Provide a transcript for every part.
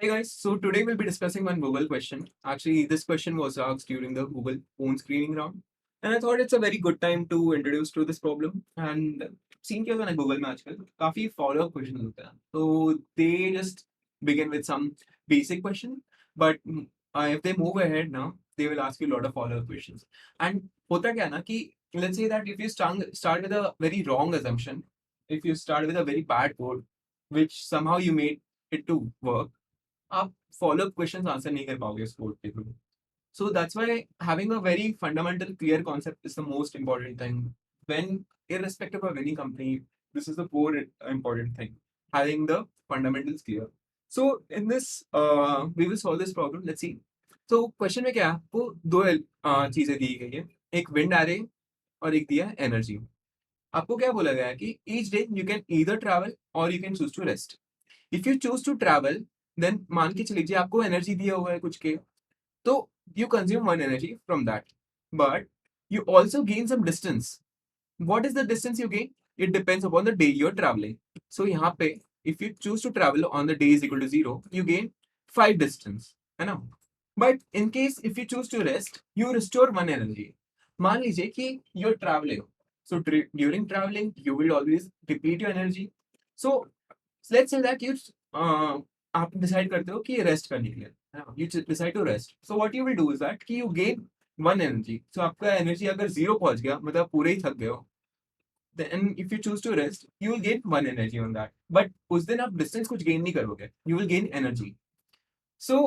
Hey guys, so today we'll be discussing one Google question. Actually, this question was asked during the Google phone screening round, and I thought it's a very good time to introduce to this problem. And seen क्या होता है ना Google में आजकल काफी follow up questions होते हैं, so they just begin with some basic question, but if they move ahead now, they will ask you a lot of follow up questions. And होता क्या है ना कि let's say that if you start with a very wrong assumption, if you start with a very bad code, which somehow you made it to work, आप follow up questions answer नहीं कर पाओगे इस कोड के through. So that's why having a very fundamental clear concept is the most important thing. When irrespective of any company, this is the core important thing, having the fundamentals clear. So in this we will solve this problem. Let's see. So question में क्या है, आपको दो चीजें दी गई है, एक wind array और एक दिया है एनर्जी. आपको क्या बोला गया है कि each day you can either travel or you can choose to rest. If you choose to travel, then मान के चलीजिए आपको एनर्जी दिया हुआ है कुछ के, तो you consume one energy from that, but you also gain some distance. What is the distance you gain? It depends upon the day you're traveling. So यहाँ पे if you choose to travel on the day is equal to 0, you gain 5 distance, है ना. But in case if you choose to rest, you restore one energy. मान लीजिए कि you're traveling, so during traveling you will always repeat your energy. So let's say that you आप decide करते हो कि rest करने के लिए, you decide to rest. So what you will do is that कि you gain one energy. So आपका energy अगर जीरो पहुंच गया, मतलब पूरे ही थक गए हो, then if you choose to rest, you will gain one energy on that. But उस दिन आप डिस्टेंस कुछ गेन नहीं करोगे, you will gain energy. So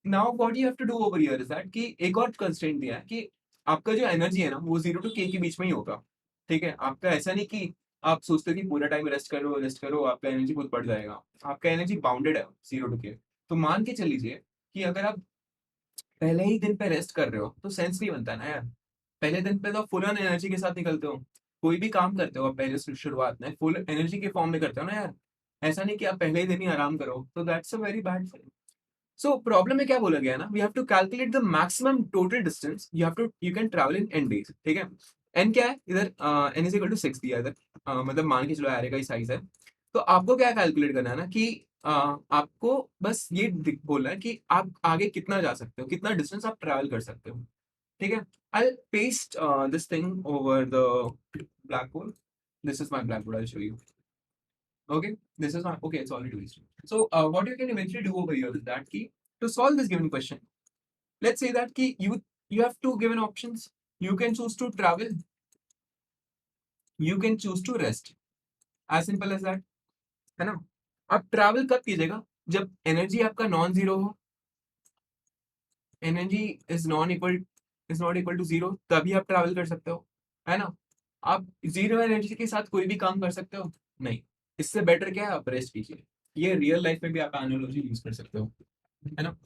now what you have to do over here is that कि एक और constraint दिया है कि आपका जो एनर्जी है ना वो 0 to K के बीच में ही होगा. ठीक है, आपका ऐसा नहीं कि आप सोचते हो कि पूरा टाइम रेस्ट करो आपका एनर्जी बहुत बढ़ जाएगा. आपका एनर्जी बाउंडेड है 0 to K. तो मान के चलीजिए कि अगर आप पहले ही दिन पे रेस्ट कर रहे हो तो सेंस नहीं बनता ना यार. पहले दिन पे तो आप फुल ऑन एनर्जी के साथ निकलते हो, कोई भी काम करते हो आप पहले शुरुआत में फुल एनर्जी के फॉर्म में करते हो ना यार. ऐसा नहीं कि आप पहले ही दिन ही आराम करो, तो that's a very bad thing. So problem में क्या बोला गया है ना, we have to calculate the maximum total distance you can travel in n days. ठीक है, n क्या है इधर, n इज इक्वल टू 6 दिया है इधर. मतलब मान के चलो एरे का ही साइज है. तो आपको क्या कैलकुलेट करना है ना कि आपको बस ये बोलना है कि आप आगे कितना जा सकते हो, कितना डिस्टेंस आप ट्रैवल कर सकते हो. ठीक है, I paste this thing over the black board. This is my black board, I show you. Okay, this is not okay. It's already wasted. So what you can eventually do over here is that key to solve this given question. Let's say that key you have two given options. You can choose to travel. You can choose to rest. As simple as that. है ना. आप travel कब कीजिएगा, जब energy आपका non zero हो, energy is not equal to zero, तभी आप ट्रैवल कर सकते हो, है ना. आप जीरो एनर्जी के साथ कोई भी काम कर सकते हो नहीं. इससे बेटर क्या है, आप रेस्ट कीजिए. ये रियल लाइफ में भी आप एनालॉजी यूज कर सकते हो, है ना.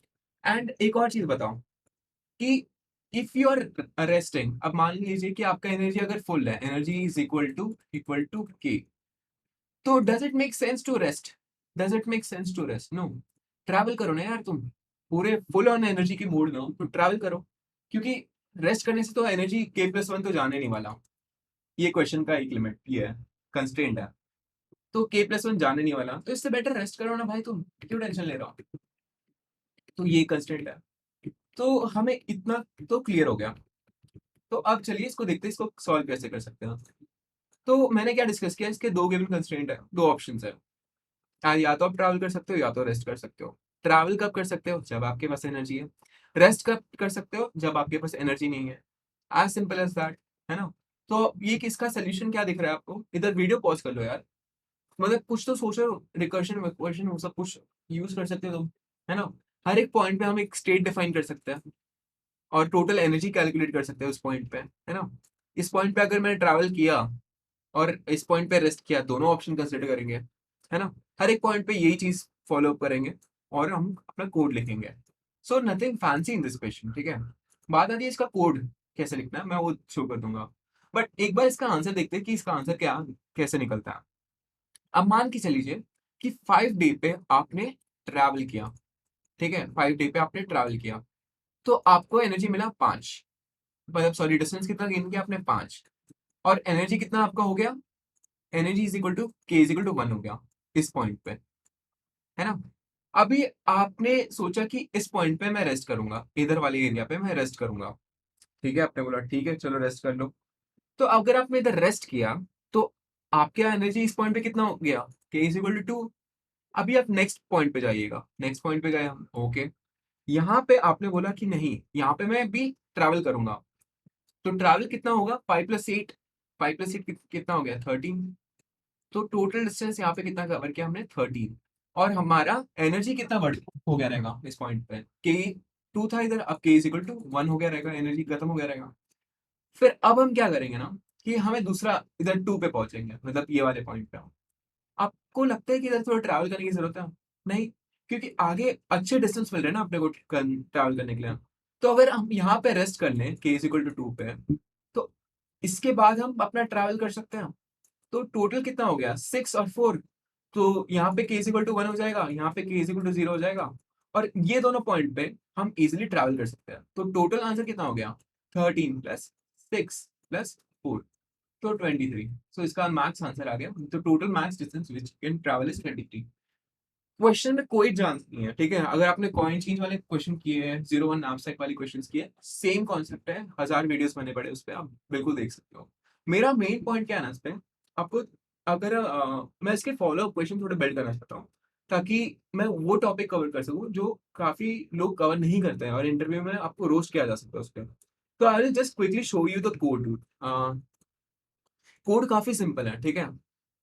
एंड एक और चीज बताओ कि इफ यू आर रेस्टिंग, अब मान लीजिए कि आपका एनर्जी अगर फुल है, energy is equal to K, तो does it make sense to rest? Does it make sense to rest? No. Travel करो ना यार, तुम पूरे फुल ऑन एनर्जी की मूड में हो तो ट्रैवल करो, क्योंकि रेस्ट करने से तो एनर्जी K+1 तो जाने नहीं वाला. ये क्वेश्चन का एक लिमिट ये है, कंस्ट्रेंट है. तो K+1 जाने नहीं वाला, तो इससे बेटर रेस्ट करो ना भाई, तुम क्यों टेंशन ले रहे हो. तो ये कंस्ट्रेंट है. तो हमें इतना तो क्लियर हो गया. तो अब चलिए इसको देखते हैं, इसको सॉल्व कैसे कर सकते हैं. तो मैंने क्या डिस्कस किया, इसके दो गिवन कंस्ट्रेंट है, दो ऑप्शंस है. या तो आप ट्रैवल कर सकते हो या तो रेस्ट कर सकते हो. ट्रैवल कब कर सकते हो, जब आपके पास एनर्जी है. रेस्ट कब कर सकते हो, जब आपके पास एनर्जी नहीं है. एज सिंपल एज दैट, है ना. तो ये किसका सोल्यूशन क्या दिख रहा है आपको, इधर वीडियो पॉज कर लो यार. मतलब कुछ तो सोचो, रिकर्शन विकर्शन वो सब कुछ यूज कर सकते हो तुम, है ना. हर एक पॉइंट पे हम एक स्टेट डिफाइन कर सकते हैं और टोटल एनर्जी कैलकुलेट कर सकते हैं उस पॉइंट पे, है ना. इस पॉइंट पे अगर मैंने ट्रैवल किया और इस पॉइंट पे रेस्ट किया, दोनों ऑप्शन कंसिडर करेंगे, है ना. हर एक पॉइंट पे यही चीज फॉलो अप करेंगे और हम अपना कोड लिखेंगे. So nothing fancy in this question. ठीक है, बात आती है इसका कोड कैसे लिखना है, मैं वो शो कर दूंगा. बट एक बार इसका आंसर देखते हैं कि इसका आंसर क्या कैसे निकलता है. अब मान के चलीजिए कि 5 डे पे आपने ट्रैवल किया. ठीक है, 5 डे पे आपने ट्रैवल किया, तो आपको एनर्जी मिला 5. मतलब सॉरी, डिस्टेंस कितना गेन किया आपने, 5. और एनर्जी कितना आपका हो गया, energy is equal to K is equal to 1 हो गया इस पॉइंट पे, है ना. अभी आपने सोचा कि इस पॉइंट पे मैं रेस्ट करूंगा, इधर वाले एरिया पे मैं रेस्ट करूंगा। ठीक है, आपने बोला ठीक है चलो रेस्ट कर लो। तो अगर आपने इधर रेस्ट किया तो आपके एनर्जी इस पॉइंट पे कितना हो गया, के इज इक्वल टू 2। अभी आप नेक्स्ट पॉइंट पे जाइएगा, नेक्स्ट पॉइंट पे गए हम, ओके। यहाँ पे आपने बोला कि नहीं, यहाँ पे मैं भी ट्रैवल करूंगा। तो ट्रैवल कितना होगा, 5 + 8, 5 + 8 कितना हो गया, 13। तो टोटल डिस्टेंस यहाँ पे कितना कवर किया हमने, 13। और हमारा एनर्जी कितना बढ़ हो गया रहेगा इस पॉइंट पे, के 2 था इधर, अब के इज इक्वल टू 1 हो गया रहेगा, एनर्जी खत्म हो गया रहेगा। फिर अब हम क्या करेंगे ना, कि हमें दूसरा इधर 2 पे पहुंचेंगे, मतलब ये वाले पॉइंट पे। आपको लगता है कि इधर थोड़ा ट्रैवल करने की जरूरत है? नहीं, क्योंकि आगे अच्छे डिस्टेंस मिल रहे हैं ना अपने को ट्रैवल करने के लिए। तो अगर हम यहाँ पे रेस्ट कर लें के इज इक्वल टू 2 पे, तो इसके बाद हम अपना ट्रैवल कर सकते हैं। तो टोटल कितना हो गया, 6 और 4। तो यहाँ पे के इज इक्वल टू 1 हो जाएगा, यहाँ पे के इज इक्वल टू 0 हो जाएगा। और ये दोनों पॉइंट पे हम इजिली ट्रैवल कर सकते हैं। तो टोटल आंसर कितना हो गया, 13 + 6 + 4, तो 23। सो इसका मैक्स आंसर आ गया। तो total max distance which can travel is 23। Question में कोई चांस नहीं है, ठीक है। अगर आपने कॉइन चेंज वाले क्वेश्चन किए हैं, 01 नामसेक वाली क्वेश्चन किए, सेम कॉन्सेप्ट है, 1000 वीडियोस बने पड़े उस पर, आप बिल्कुल देख सकते हो। मेरा मेन पॉइंट क्या है ना इस पे, आपको अगर मैं इसके फॉलो अप क्वेश्चन थोड़े बिल्ड करना चाहता हूँ, ताकि मैं वो टॉपिक कवर कर सकूँ जो काफी लोग कवर नहीं करते हैं, और इंटरव्यू में आपको रोस्ट किया जा सकता है उस पर। तो I will just quickly show you the code. Code काफी सिंपल है, ठीक है।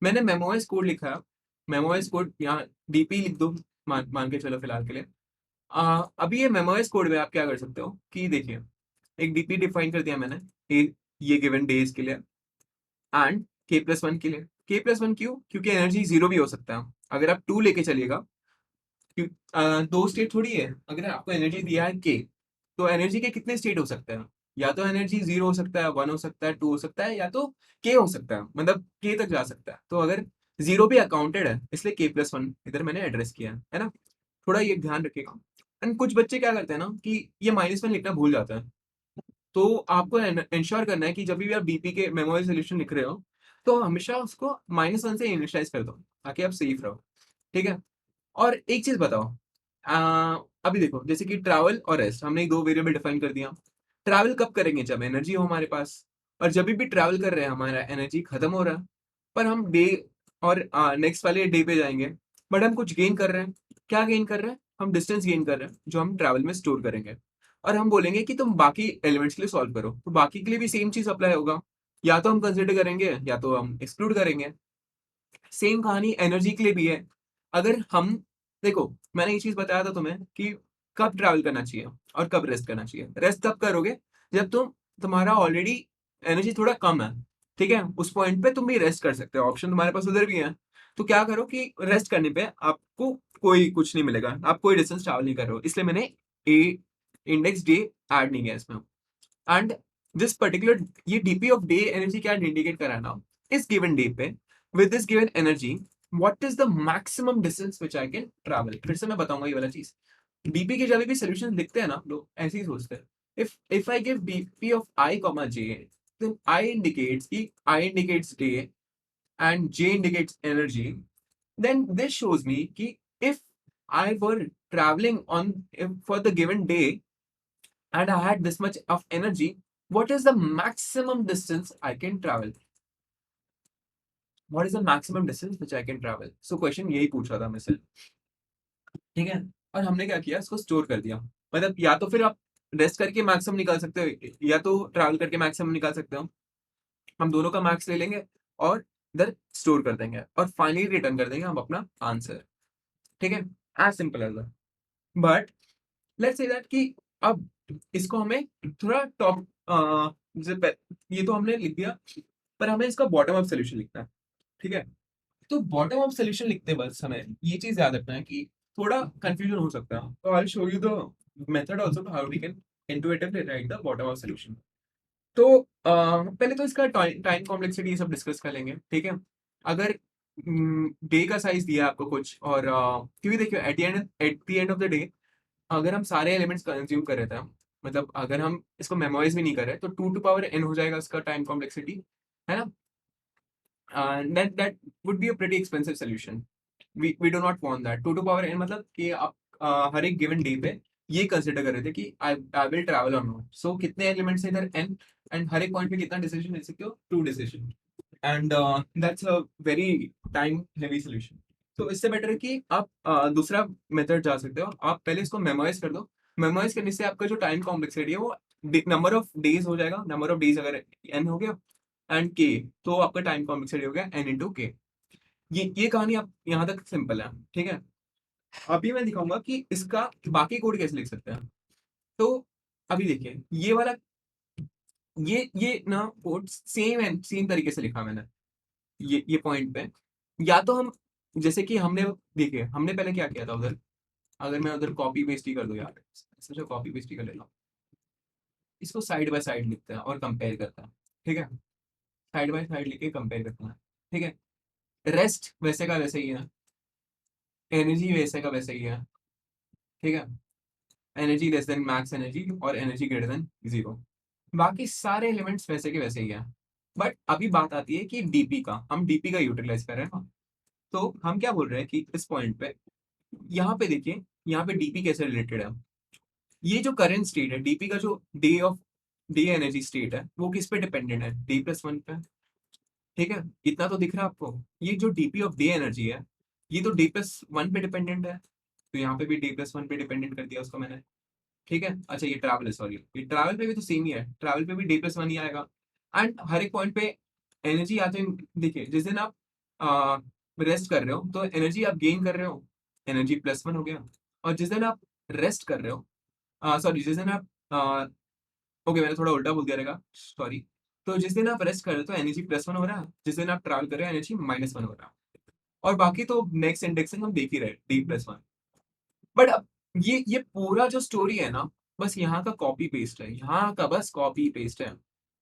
मैंने मेमोइज कोड लिखा है। मेमोइज कोड यहाँ डीपी लिख दो, मान के चलो फिलहाल के लिए। अभी ये मेमोइज कोड में आप क्या कर सकते हो कि देखिए, एक डीपी डिफाइन कर दिया मैंने, ये गिवन डेज के लिए एंड k+1 के लिए। k+1 क्यों, क्योंकि एनर्जी 0 भी हो सकता है। अगर आप 2 लेके चलिएगा, दो स्टेट थोड़ी है। अगर आपको एनर्जी दिया है के, तो एनर्जी के कितने स्टेट हो सकते हैं, या तो एनर्जी 0 हो सकता है, 1 हो सकता है, 2 हो सकता है, या तो के हो सकता है, मतलब के तक जा सकता है। तो अगर 0 भी अकाउंटेड है, इसलिए k+1 इधर मैंने एड्रेस किया है ना। थोड़ा ये ध्यान रखिएगा। एंड कुछ बच्चे क्या करते हैं ना, कि ये -1 लिखना भूल जाता है। तो आपको इंश्योर करना है कि जब भी आप बीपी के मेमोरी सोल्यूशन लिख रहे हो, तो हमेशा उसको -1 से इनिशियलाइज कर दो, ताकि आप सेफ रहो, ठीक है। और एक चीज बताओ, अभी देखो, जैसे कि ट्रैवल और रेस्ट, हमने दो वेरिएबल डिफाइन कर दिया। ट्रैवल कब करेंगे, जब एनर्जी हो हमारे पास। और जब भी ट्रैवल कर रहे हैं, हमारा एनर्जी खत्म हो रहा है, पर हम डे और नेक्स्ट वाले डे पे जाएंगे, बट हम कुछ गेन कर रहे हैं। क्या गेन कर रहे हैं, हम डिस्टेंस गेन कर रहे हैं, जो हम ट्रैवल में स्टोर करेंगे। और हम बोलेंगे कि तुम बाकी एलिमेंट्स के लिए सॉल्व करो, तो बाकी के लिए भी सेम चीज अप्लाई होगा। या तो हम कंसिडर करेंगे, या तो हम एक्सक्लूड करेंगे। सेम कहानी एनर्जी के लिए भी है। अगर हम, देखो, मैंने ये चीज बताया था तुम्हें कि कब ट्रैवल करना चाहिए और कब रेस्ट करना चाहिए। रेस्ट तब करोगे जब तुम्हारा ऑलरेडी एनर्जी थोड़ा कम है, ठीक है। उस पॉइंट पे तुम भी रेस्ट कर सकते हो, ऑप्शन तुम्हारे पास उधर भी है। तो क्या करो कि रेस्ट करने पे आपको कोई कुछ नहीं मिलेगा, आप कोई डिस्टेंस ट्रैवल नहीं कर रहे हो, इसलिए मैंने ए इंडेक्स डे ऐड नहीं किया इसमें। एंड दिस पर्टिकुलर, ये डीपी ऑफ डे एनर्जी क्या इंडिकेट करा है ना, इस गिवन डे पे with this given energy, what is the maximum distance which I can travel. फिर से मैं बताऊंगा ये वाला चीज। डीपी के जब भी सोल्यूशन लिखते हैं ना लोग, ऐसे ही सोचते हैं। If I give DP of I comma J, then I indicates day and J indicates energy, then this shows me कि if I were traveling on for the given day and I had this much of energy, what is the maximum distance I can travel? What is the maximum distance which I can travel? So question यही पूछ रहा था मुझसे, ठीक है। और हमने क्या किया, इसको स्टोर कर दिया। मतलब या तो फिर आप रेस्ट करके मैक्सिमम निकाल सकते हो, या तो ट्रैवल करके मैक्सिमम निकाल सकते हो। हम दोनों का मैक्स ले लेंगे और इधर स्टोर कर देंगे, और फाइनली रिटर्न कर देंगे हम अपना आंसर, ठीक है। As simple as that. But let's say that कि अब इसको हमें थोड़ा टॉप, ये तो हमने लिख दिया, पर हमें इसका बॉटम अप सोल्यूशन लिखना है, ठीक है। तो बॉटम अप सोल्यूशन लिखते वक्त समय ये चीज याद रखना है कि थोड़ा कंफ्यूजन हो सकता है। तो I show you the method also how we can intuitively write the bottom up solution. तो पहले तो इसका टाइम कॉम्प्लेक्सिटी ये सब डिस्कस कर लेंगे, ठीक है। अगर डे का साइज दिया है आपको कुछ, और क्योंकि देखिए at the end of the day, अगर हम सारे एलिमेंट्स कंज्यूम कर रहे थे, मतलब अगर हम इसको मेमोराइज भी नहीं कर रहे, तो 2 to power n हो जाएगा इसका टाइम कॉम्प्लेक्सिटी, है ना। That would be a pretty expensive solution. We do not want that. 2 to power n मतलब कि आप हर एक गिवन डे पे ये कंसिडर कर रहे थे कि आई विल ट्रैवल और नॉट। सो कितने एलिमेंट्स है इधर n, एंड हर एक पॉइंट पे कितना डिसीजन ले सकते हो, 2 decision. And that's a very time heavy solution. तो इससे बेटर है कि आप दूसरा मेथड जा सकते हो। आप पहले इसको मेमोराइज कर दो। मेमोराइज करने से आपका जो टाइम कॉम्प्लेक्सिटी है वो नंबर ऑफ डेज हो जाएगा। नंबर ऑफ डेज अगर n हो गया एंड k, तो आपका टाइम कॉम्प्लेक्सिटी हो गया n into k। ये कहानी आप यहाँ तक सिंपल है, ठीक है। अभी मैं दिखाऊंगा कि इसका बाकी कोड कैसे लिख सकते हैं। तो अभी देखिए ये वाला, ये ना कोड सेम है, सेम तरीके से लिखा मैंने। ये पॉइंट पे या तो हम, जैसे कि हमने, देखिए हमने पहले क्या किया था उधर। अगर मैं उधर कॉपी पेस्ट ही कर दूं यार, सोचो कॉपी पेस्ट ही कर लेता हूँ। इसको साइड बाय साइड लिखते हैं और कंपेयर करते हैं, ठीक है। साइड बाय साइड लिख के कंपेयर करते हैं, ठीक है। रेस्ट वैसे का वैसे ही है, एनर्जी वैसे का वैसे ही है, ठीक है। Energy less than max energy और एनर्जी ग्रेटर देन 0। बाकी सारे एलिमेंट्स वैसे के वैसे ही हैं। बट अभी बात आती है कि डीपी का, हम डीपी का यूटिलाइज कर रहे हैं ना। तो हम क्या बोल रहे हैं कि इस पॉइंट पे, यहाँ पे देखिए, यहाँ पे डीपी कैसे रिलेटेड है। ये जो करंट स्टेट है डीपी का, जो डे एनर्जी स्टेट है, वो किस पे डिपेंडेंट है, d+1 पे, ठीक है। इतना तो दिख रहा है आपको। ये जो डीपी ऑफ डे एनर्जी है, ये तो d+1 पे डिपेंडेंट है। तो यहाँ पे भी d+1 पे डिपेंडेंट कर दिया उसको मैंने, ठीक है। अच्छा ये ट्रैवल है, सॉरी, ये ट्रैवल पे भी तो सेम ही है, ट्रैवल पे भी d+1 ही आएगा। एंड हर एक पॉइंट पे एनर्जी आते हैं। देखिए जिस दिन आप रेस्ट कर रहे हो तो एनर्जी आप गेन कर रहे हो, एनर्जी +1 हो गया। और जिस दिन आप रेस्ट कर रहे हो, सॉरी जिस दिन आप, ओके मैंने थोड़ा उल्टा बोल दिया रहेगा, सॉरी। तो जिस दिन आप रेस्ट कर रहे हो तो एनर्जी +1 हो रहा है, जिस दिन आप ट्रैवल कर रहे हो एनर्जी -1 हो रहा है। और बाकी तो नेक्स्ट इंडेक्सिंग हम देख ही रहे, d+1। बट अब ये पूरा जो स्टोरी है ना, बस यहाँ का कॉपी पेस्ट है, यहाँ का बस कॉपी पेस्ट है।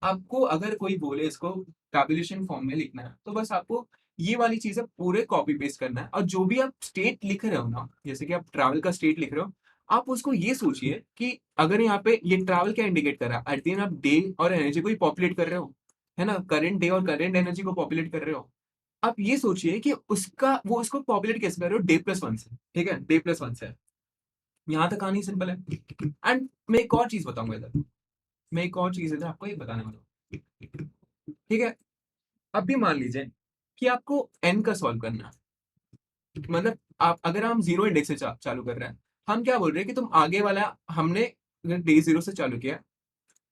आपको अगर कोई बोले इसको टैबुलेशन फॉर्म में लिखना है, तो बस आपको ये वाली चीजें पूरे कॉपी पेस्ट करना है। और जो भी आप स्टेट लिख रहे हो ना, जैसे कि आप ट्रैवल का स्टेट लिख रहे हो, आप उसको ये सोचिए कि अगर यहाँ पे ये ट्रैवल क्या इंडिकेट कर रहा है, एट द एंड आप डे और एनर्जी को ही पॉपुलेट कर रहे हो, है ना, करंट डे और करंट एनर्जी को पॉपुलेट कर रहे हो। आप ये सोचिए कि उसका, वो उसको पॉपुलेट कैसे कर रहे हो, d+1 से, ठीक है, d+1 से। यहाँ तक कहानी सिंपल है। एंड मैं एक और चीज बताऊंगा इधर, मैं एक और चीज इधर आपको ये बताने वाला हूँ, ठीक है। अब भी मान लीजिए कि आपको एन का सॉल्व करना है। मतलब आप, अगर हम 0 इंडेक्स से चालू कर रहे हैं, हम क्या बोल रहे हैं कि तुम आगे वाला, हमने डे 0 से चालू किया,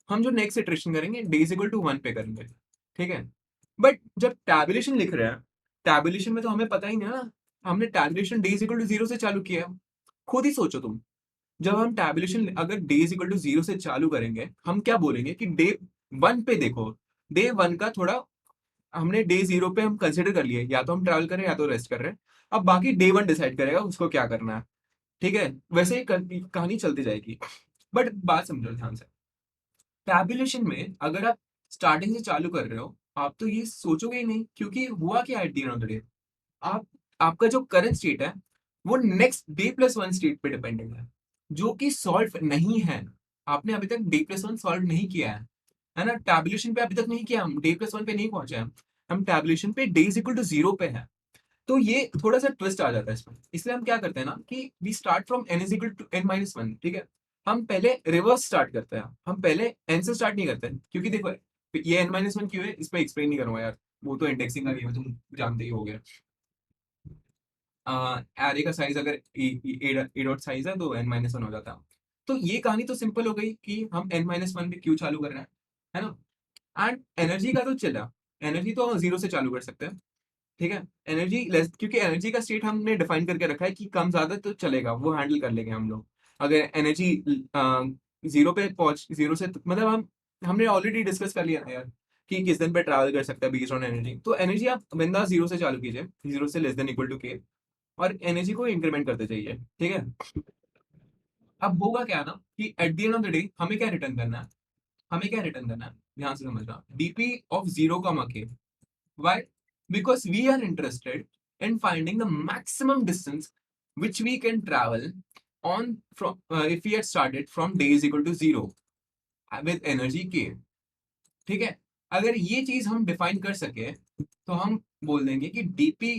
हम जो नेक्स्ट इटरेशन करेंगे d=1 पे करेंगे, ठीक है। बट जब टैबुलेशन लिख रहे हैं, टैबुलेशन में तो हमें पता ही नहीं ना, हमने टैबुलेशन d=0 से चालू किया। खुद ही सोचो तुम, जब हम टैबुलेशन अगर d=0 से चालू करेंगे, हम क्या बोलेंगे कि डे 1 पे देखो, डे 1 का थोड़ा, हमने डे 0 पे हम कंसिडर कर लिए, या तो हम ट्रैवल कर रहे हैं या तो रेस्ट कर रहे हैं। अब बाकी डे 1 डिसाइड करेगा उसको क्या करना है, ठीक है। वैसे ही कहानी चलती जाएगी। बट बात समझो ध्यान से, टैबुलेशन में अगर आप स्टार्टिंग से चालू कर रहे हो, आप तो ये सोचोगे ही नहीं, क्योंकि हुआ क्या at the end of the day, आप, आपका जो करंट स्टेट है वो नेक्स्ट d+1 स्टेट पे डिपेंडेंट है, जो कि सॉल्व नहीं है। आपने अभी तक d+1 सॉल्व नहीं किया है ना, टैबुलेशन पे अभी तक नहीं किया, हम d+1 पे नहीं पहुंचे हैं। हम टैबुलेशन पे d=0 पे है। तो ये थोड़ा सा ट्विस्ट आ जाता है इसमें। इसलिए हम क्या करते हैं ना कि वी स्टार्ट फ्रॉम n=n-1, ठीक है। हम पहले रिवर्स स्टार्ट करते हैं, हम पहले n से स्टार्ट नहीं करते हैं, क्योंकि देखो ये n-1 क्यों है, इस पे एक्सप्लेन नहीं करूंगा यार, वो तो इंडेक्सिंग का गेम है, तुम जानते ही हो गए। एरे का साइज अगर ए डॉट साइज है तो n-1 हो जाता है। तो ये कहानी तो सिंपल हो गई कि हम n-1 पे क्यों चालू कर रहे हैं, है ना। एंड एनर्जी का तो चला, एनर्जी तो 0 से चालू कर सकते हैं, ठीक है। एनर्जी लेस, क्योंकि एनर्जी का स्टेट हमने डिफाइन करके रखा है कि कम ज्यादा तो चलेगा, वो हैंडल कर लेंगे हम लोग। अगर एनर्जी 0 पे पहुंच, 0 से मतलब हमने ऑलरेडी डिस्कस कर लिया था यार कि किस दिन पे ट्रैवल कर सकता है बेस्ड ऑन एनर्जी। तो एनर्जी आप बिंदास 0 से चालू कीजिए, 0 से < k, और एनर्जी को इंक्रीमेंट करते जाइए, ठीक है। अब होगा क्या ना कि at the end of the day हमें क्या रिटर्न करना है, हमें क्या रिटर्न करना है, ध्यान से समझना, DP of 0, k। Why? Because we are interested in finding the maximum distance which we can travel on from if we had started from d=0 with energy k, ठीक है। अगर ये चीज हम डिफाइन कर सके, तो हम बोल देंगे कि डीपी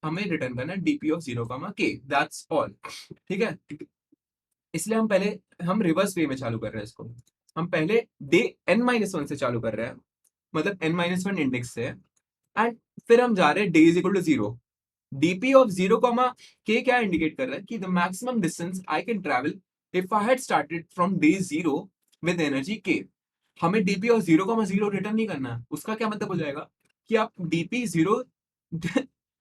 हमें रिटर्न करना है DP of 0, k, that's all. ठीक है, इसलिए हम रिवर्स वे में चालू कर रहे हैं इसको। हम पहले डे n-1 से चालू कर रहे हैं, मतलब n-1 इंडेक्स से, एंड फिर हम जा रहे हैं day is equal to 0। DP of 0, k क्या इंडिकेट कर रहा है कि the maximum distance I can travel if I had started from day 0 with energy k। हमें डीपी ऑफ 0, 0 रिटर्न नहीं करना है। उसका क्या मतलब हो जाएगा कि आप डीपी 0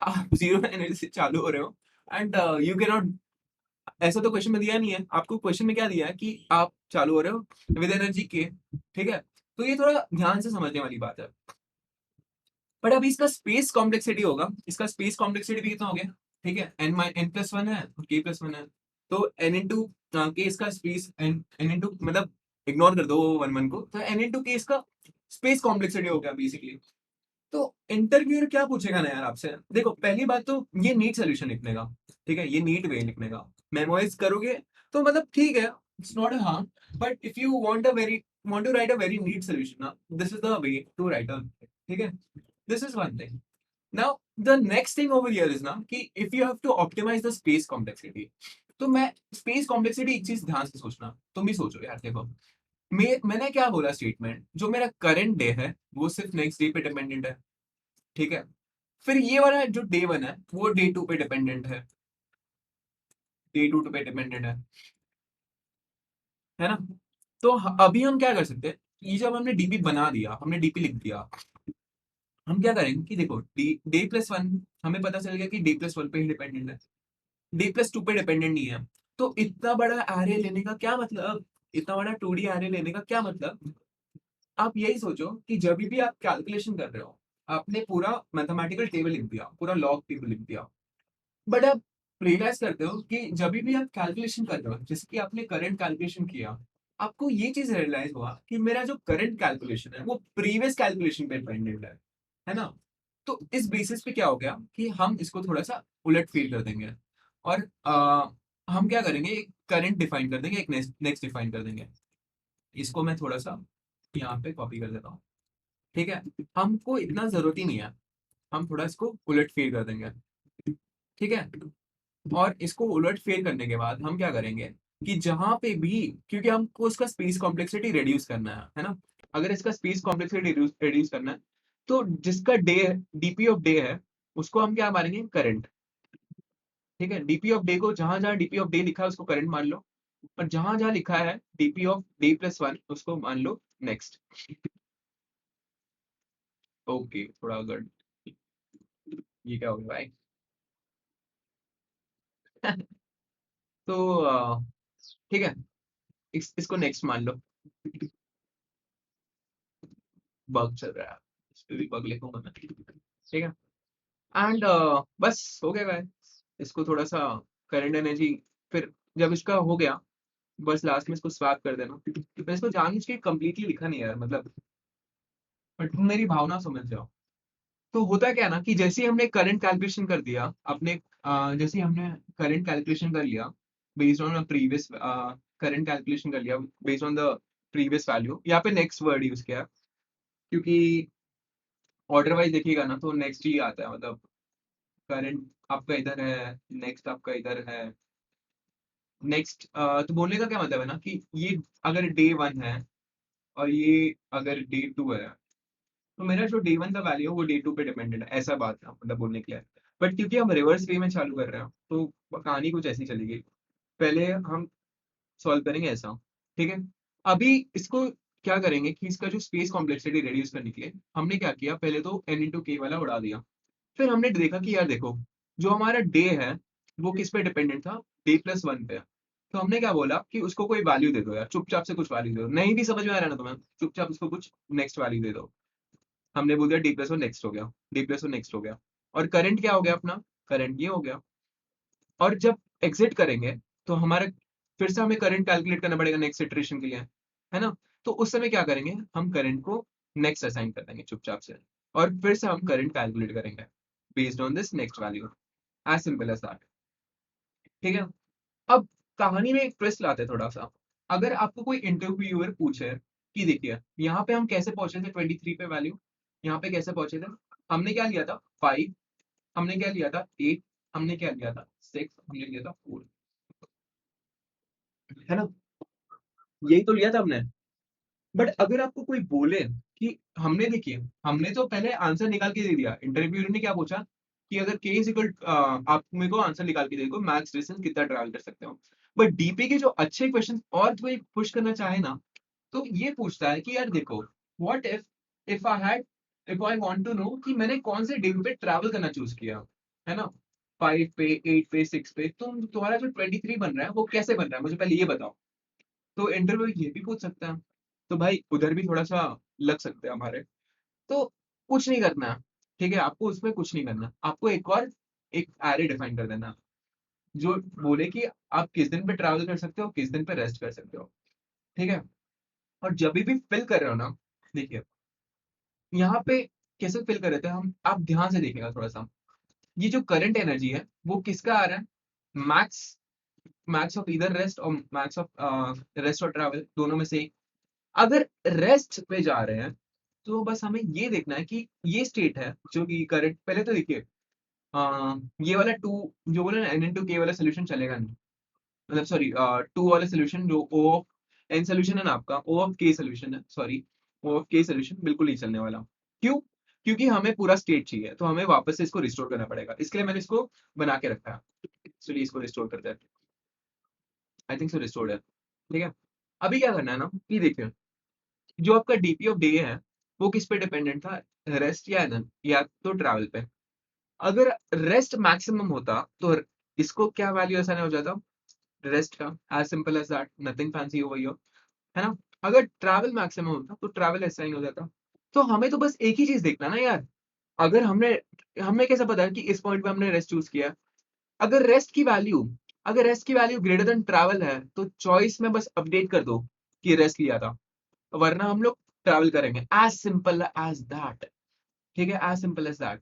आप 0 एनर्जी से चालू हो रहे हो, एंड यू कैन नॉट, ऐसा तो क्वेश्चन में दिया नहीं है आपको। क्वेश्चन में क्या दिया है कि आप चालू हो रहे हो विद एनर्जी के। ठीक है, तो ये थोड़ा ध्यान से समझने वाली बात है। बट अभी इसका स्पेस कॉम्प्लेक्सिटी होगा, इसका स्पेस कॉम्प्लेक्सिटी भी कितना हो गया? ठीक है, n+1 है और k+1 है, तो n इंटू के इसका स्पेस, n इंटू मतलब इग्नोर कर दो 1 1 को, तो n इंटू के इसका स्पेस कॉम्प्लेक्सिटी हो गया बेसिकली। तो इंटरव्यूअर क्या पूछेगा ना यार आपसे? देखो, पहली बात तो ये नीट सोल्यूशन लिखने का, ठीक है, ये नीट वे लिखने का, मेमोराइज करोगे तो मतलब ठीक है, it's not a harm. But if you want to write a very neat solution ना, this is the way to write a, ठीक है, this is one thing. Now the next thing over here is ना कि if you have to optimize the space complexity, तो मैं space complexity एक चीज ध्यान से सोचना, तुम भी सोचो यार। देखो, मैंने क्या बोला स्टेटमेंट, जो मेरा करंट डे है वो सिर्फ नेक्स्ट डे पे डिपेंडेंट है। ठीक है, फिर ये वाला जो डे 1 है वो डे 2 पे डिपेंडेंट है, डे 2 पे डिपेंडेंट है ना? तो अभी हम क्या कर सकते हैं, ये जब हमने डीपी बना दिया, हमने डीपी लिख दिया, हम क्या करेंगे कि देखो डे+1 हमें पता चल गया कि डे+1 पे ही डिपेंडेंट है, डे+2 पे डिपेंडेंट नहीं है। तो इतना बड़ा एरे लेने का क्या मतलब, इतना बड़ा 2D एरे लेने का क्या मतलब? आप यही सोचो कि जब भी आप कैलकुलेशन कर रहे हो, आपने पूरा मैथमेटिकल टेबल लिख दिया, पूरा लॉग टेबल लिख दिया, बट आप रियलाइज करते हो कि जब भी आप कैलकुलेशन कर रहे हो, जैसे कि आपने करंट कैलकुलेशन किया, आपको ये चीज रियलाइज हुआ कि मेरा जो करंट कैलकुलेशन है वो प्रीवियस कैलकुलेशन पे डिपेंडेंट है ना? तो इस बेसिस पे क्या हो गया कि हम इसको थोड़ा सा उलट फेर कर देंगे, और हम क्या करेंगे, एक करंट डिफाइन कर देंगे, एक नेक्स्ट डिफाइन कर देंगे। इसको मैं थोड़ा सा यहाँ पे कॉपी कर देता हूँ। ठीक है, हमको इतना जरूरत ही नहीं है, हम थोड़ा इसको उलट फेर कर देंगे। ठीक है, और इसको उलट फेर करने के बाद हम क्या करेंगे कि जहां पे भी, क्योंकि हमको इसका स्पेस कॉम्प्लेक्सिटी रिड्यूस करना है ना, अगर इसका स्पेस कॉम्प्लेक्सिटी रिड्यूस करना है, तो जिसका डे, डीपी ऑफ डे है, उसको हम क्या मानेंगे, करंट। ठीक है, डीपी ऑफ डे को जहां जहां डीपी ऑफ डे लिखा है उसको करंट मान लो, और जहां जहां लिखा है डीपी ऑफ डे+1 उसको मान लो नेक्स्ट। ओके, थोड़ा गड़, ये क्या हो गया भाई? तो ठीक है, इसको नेक्स्ट मान लो। बग चल रहा है, इस पे भी बग लिखूंगा मैं। ठीक है, एंड बस हो गया भाई। इसको थोड़ा सा करंट एनर्जी, फिर जब इसका हो गया, बस लास्ट में इसको स्वैप कर देना। मैं इसको जानबूझ के कंप्लीटली लिखा नहीं यार, मतलब, बट तुम मेरी भावना समझ जाओ। तो होता क्या ना कि जैसे ही हमने करंट कैलकुलेशन कर दिया अपने, जैसे ही हमने करंट कैलकुलेशन कर लिया based on previous, current calculation कर लिया based on the previous value, यहाँ पे नेक्स्ट वर्ड यूज किया, क्योंकि ऑर्डर वाइज देखिएगा ना तो नेक्स्ट ही आता है, मतलब करंट आपका इधर है, नेक्स्ट आपका इधर है, नेक्स्ट। तो बोलने का क्या मतलब है ना कि ये अगर डे 1 है और ये अगर डे 2 है, तो मेरा जो डे 1 का वैल्यू है वो डे 2 पे डिपेंडेंट है, ऐसा बात है, मतलब बोलने के लिए। बट क्योंकि हम रिवर्स वे में चालू कर रहे हैं तो कहानी कुछ ऐसी चलेगी। पहले हम सॉल्व करेंगे ऐसा। ठीक है, अभी इसको क्या करेंगे कि इसका जो स्पेस कॉम्प्लेक्सिटी रिड्यूस करने के लिए हमने क्या किया, पहले तो n/k वाला उड़ा दिया। फिर हमने देखा कि यार देखो, जो हमारा डे है वो किस पे डिपेंडेंट था, डे+1 पे। तो हमने क्या बोला कि उसको कोई वैल्यू दे दो यार, चुपचाप से कुछ वैल्यू दे दो, नहीं भी समझ में आ रहा है ना तुम्हें, चुपचाप उसको कुछ नेक्स्ट वैल्यू दे दो। हमने बोल दिया डे+1 नेक्स्ट हो गया, डे+1 नेक्स्ट हो गया, और करंट क्या हो गया अपना, करंट ये हो गया। और जब एग्जिट करेंगे तो हमारा, फिर से हमें करंट कैलकुलेट करना पड़ेगा नेक्स्ट इटरेशन के लिए, है ना? तो उस समय क्या करेंगे, हम करंट को नेक्स्ट असाइन कर देंगे चुपचाप से, और फिर से हम करंट कैलकुलेट करेंगे based on this next value, as simple as that. ठीक है, अब कहानी में एक ट्विस्ट लाते हैं थोड़ा सा। अगर आपको कोई इंटरव्यूअर पूछे कि देखिए यहाँ पे हम कैसे पहुंचे थे 23 पे वैल्यू, यहाँ पे कैसे पहुंचे थे, हमने क्या लिया था 5, हमने क्या लिया था 8, हमने क्या लिया था 6, हमने लिया था 4, है ना? यही तो लिया था हमने। बट अगर आपको कोई बोले कि हमने देखिए, हमने तो पहले आंसर निकाल के दे दिया। इंटरव्यूअर ने क्या पूछा कि अगर के इज इक्वल, आप मेरे को आंसर निकाल के देखो मैक्स डिस्टेंस कितना ट्रैवल कर सकते हो। बट डीपी के जो अच्छे क्वेश्चन और कोई पुश करना चाहे ना, तो ये पूछता है कि यार देखो, what if I had if I want to know कि मैंने कौन से डे पे ट्रैवल करना चूज किया, है ना? 5 पे, 8 पे, 6 पे, तुम्हारा जो 23 बन रहा है वो कैसे बन रहा है, मुझे पहले ये बताओ। तो इंटरव्यू ये भी पूछ सकता है। तो भाई उधर भी थोड़ा सा लग सकते हैं हमारे। तो कुछ नहीं करना है, ठीक है? आपको उसमें कुछ नहीं करना, आपको एक एरे डिफाइन कर देना जो बोले कि आप किस दिन पे ट्रैवल कर सकते हो, किस दिन पे रेस्ट कर सकते हो, ठीक है? और जब भी फिल कर रहे हो ना, देखिए यहाँ पे कैसे फिल कर रहे थे हम, आप ध्यान से देखिएगा थोड़ा सा। ये जो करंट एनर्जी है वो किसका आ रहा है? मैक्स मैक्स ऑफ इधर रेस्ट और मैक्स ऑफ रेस्ट और ट्रैवल, दोनों में से एक। अगर रेस्ट पे जा रहे हैं तो बस हमें ये देखना है कि ये स्टेट है जो कि करंट, पहले तो देखिए ये वाला टू जो बोले ना, n/k वाला सोल्यूशन चलेगा नहीं। मतलब सॉरी, टू वाला सोल्यूशन जो O ऑफ n सोल्यूशन है ना, आपका O ऑफ k सोल्यूशन है, sorry, O of k solution बिल्कुल नहीं चलने वाला। क्यों? क्योंकि हमें पूरा स्टेट चाहिए, तो हमें वापस से इसको रिस्टोर करना पड़ेगा। इसके लिए मैंने इसको बना के रखा है। चलिए इसको रिस्टोर करते हैं। आई थिंक सो रिस्टोर्ड है, ठीक है? अभी क्या करना है ना कि देखिए, जो आपका डीपी ऑफ डे है वो किस पे डिपेंडेंट था? रेस्ट या तो ट्रैवल पे। अगर रेस्ट मैक्सिमम होता तो इसको क्या वैल्यू आसानी हो जाता? रेस्ट का, as simple as that, nothing fancy over here, है ना? अगर ट्रैवल मैक्सिमम होता तो ट्रैवल असाइन हो जाता। तो हमें तो बस एक ही चीज देखना ना यार। अगर हमने हमें कैसे पता है कि इस पॉइंट पे हमने रेस्ट चूज किया? अगर रेस्ट की वैल्यू अगर रेस्ट की वैल्यू ग्रेटर देन ट्रैवल है तो चॉइस में बस अपडेट कर दो कि रेस्ट लिया था, वरना हम लोग ट्रैवल करेंगे। एज सिंपल एज दैट, ठीक है? As simple as that,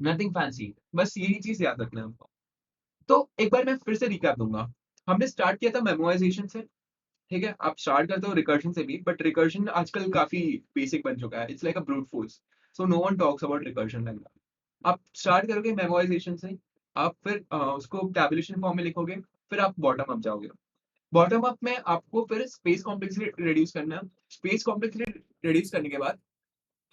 nothing fancy. बस यही चीज याद रखना है हमको। तो एक बार मैं फिर से रिकैप दूंगा। हमने स्टार्ट किया था मेमोराइजेशन से, ठीक है? आप स्टार्ट करते हो रिकर्जन से भी, बट रिकर्जन आजकल काफी बेसिक बन चुका है। It's like a brute force, so no one talks about recursion like that. आप स्टार्ट करोगे मेमोराइजेशन से, आप फिर उसको टैबुलेशन फॉर्म में लिखोगे, फिर आप बॉटम अप जाओगे। बॉटम अप में आपको फिर स्पेस कॉम्प्लेक्सिटी रिड्यूस करना है। स्पेस कॉम्प्लेक्सिटी रिड्यूस करने के बाद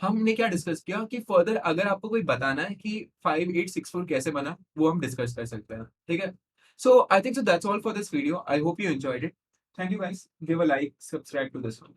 हमने क्या डिस्कस किया कि फर्दर अगर आपको कोई बताना है कि 5864 कैसे बना, वो हम डिस्कस कर सकते हैं, ठीक है? So I think so that's all for this video. I hope you enjoyed it. Thank you guys, give a like, subscribe to this one.